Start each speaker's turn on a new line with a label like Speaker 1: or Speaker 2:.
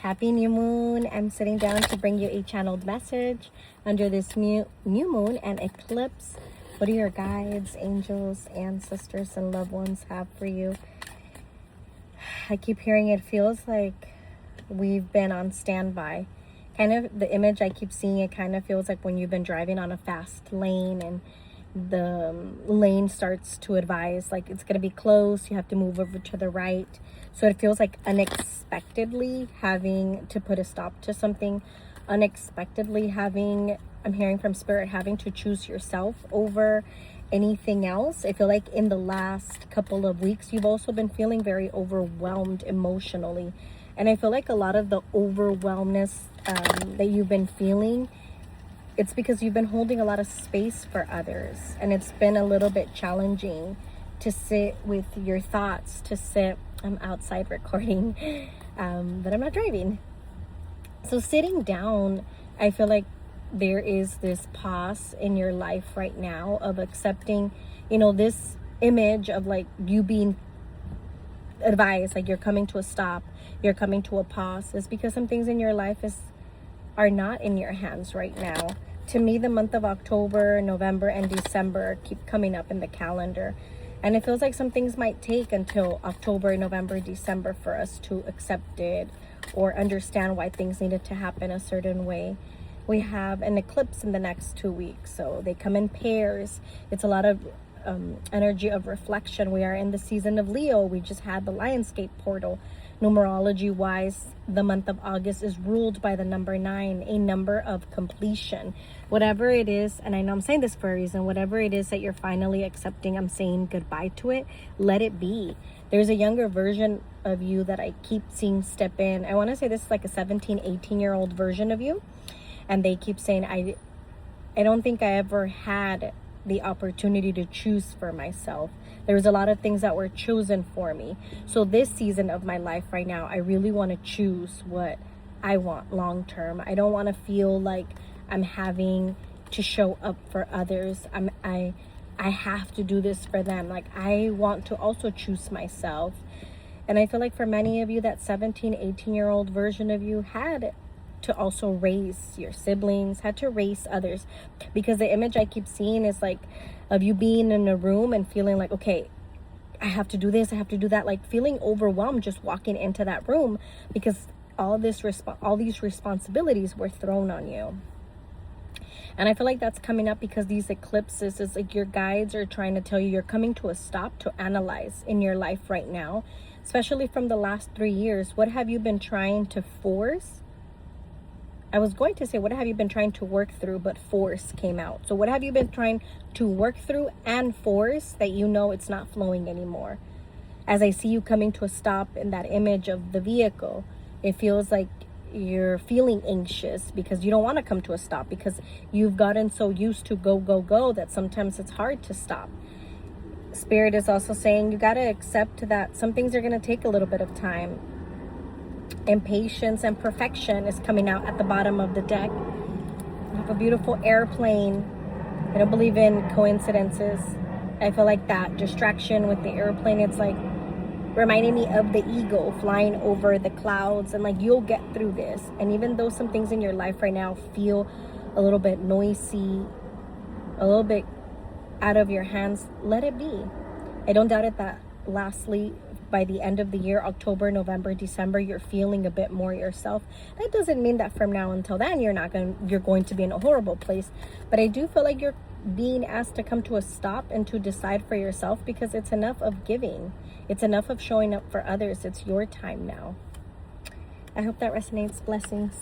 Speaker 1: Happy new moon. I'm sitting down to bring you a channeled message under this new moon and eclipse. What do your guides, angels, ancestors, and loved ones have for you? I keep hearing it feels like we've been on standby. Kind of the image I keep seeing, it kind of feels like when you've been driving on a fast lane and the lane starts to advise like it's going to be close, you have to move over to the right. So it feels like unexpectedly having to put a stop to something, unexpectedly having, I'm hearing from spirit, having to choose yourself over anything else. I feel like in the last couple of weeks you've also been feeling very overwhelmed emotionally, and I feel like a lot of the overwhelmness that you've been feeling, it's because you've been holding a lot of space for others, and it's been a little bit challenging to sit with your thoughts, to sit, I'm outside recording, but I'm not driving. So sitting down, I feel like there is this pause in your life right now of accepting, this image of like you being advised, like you're coming to a stop, you're coming to a pause, is because some things in your life are not in your hands right now. To me, the month of October, November, and December keep coming up in the calendar. And it feels like some things might take until October, November, December for us to accept it or understand why things needed to happen a certain way. We have an eclipse in the next 2 weeks, so they come in pairs. It's a lot of energy of reflection. We are in the season of Leo. We just had the Lionsgate portal. Numerology wise, the month of August is ruled by the number 9, a number of completion. Whatever it is, and I know I'm saying this for a reason, whatever it is that you're finally accepting, I'm saying goodbye to it, let it be. There's a younger version of you that I keep seeing step in. I want to say this is like a 17, 18-year-old version of you. And they keep saying, I don't think I ever had the opportunity to choose for myself. There was a lot of things that were chosen for me. So this season of my life right now, I really want to choose what I want long term. I don't want to feel like I'm having to show up for others. I have to do this for them. Like, I want to also choose myself. And I feel like for many of you, that 17, 18-year-old version of you had to also raise your siblings, had to raise others, because the image I keep seeing is like of you being in a room and feeling like, okay, I have to do this, I have to do that, like feeling overwhelmed just walking into that room because all these responsibilities were thrown on you. And I feel like that's coming up because these eclipses is like your guides are trying to tell you you're coming to a stop to analyze in your life right now, especially from the last 3 years. What have you been trying to force? I was going to say, what have you been trying to work through, but force came out. So what have you been trying to work through and force that it's not flowing anymore? As I see you coming to a stop in that image of the vehicle, it feels like you're feeling anxious because you don't want to come to a stop because you've gotten so used to go, go, go that sometimes it's hard to stop. Spirit is also saying you got to accept that some things are going to take a little bit of time. Impatience and perfection is coming out at the bottom of the deck. You have a beautiful airplane. I don't believe in coincidences. I feel like that distraction with the airplane, it's like reminding me of the eagle flying over the clouds, and like you'll get through this. And even though some things in your life right now feel a little bit noisy, a little bit out of your hands, let it be. I don't doubt it that lastly, by the end of the year, October, November, December, you're feeling a bit more yourself. That doesn't mean that from now until then you're going to be in a horrible place, but I do feel like you're being asked to come to a stop and to decide for yourself, because it's enough of giving, it's enough of showing up for others. It's your time now. I hope that resonates. Blessings.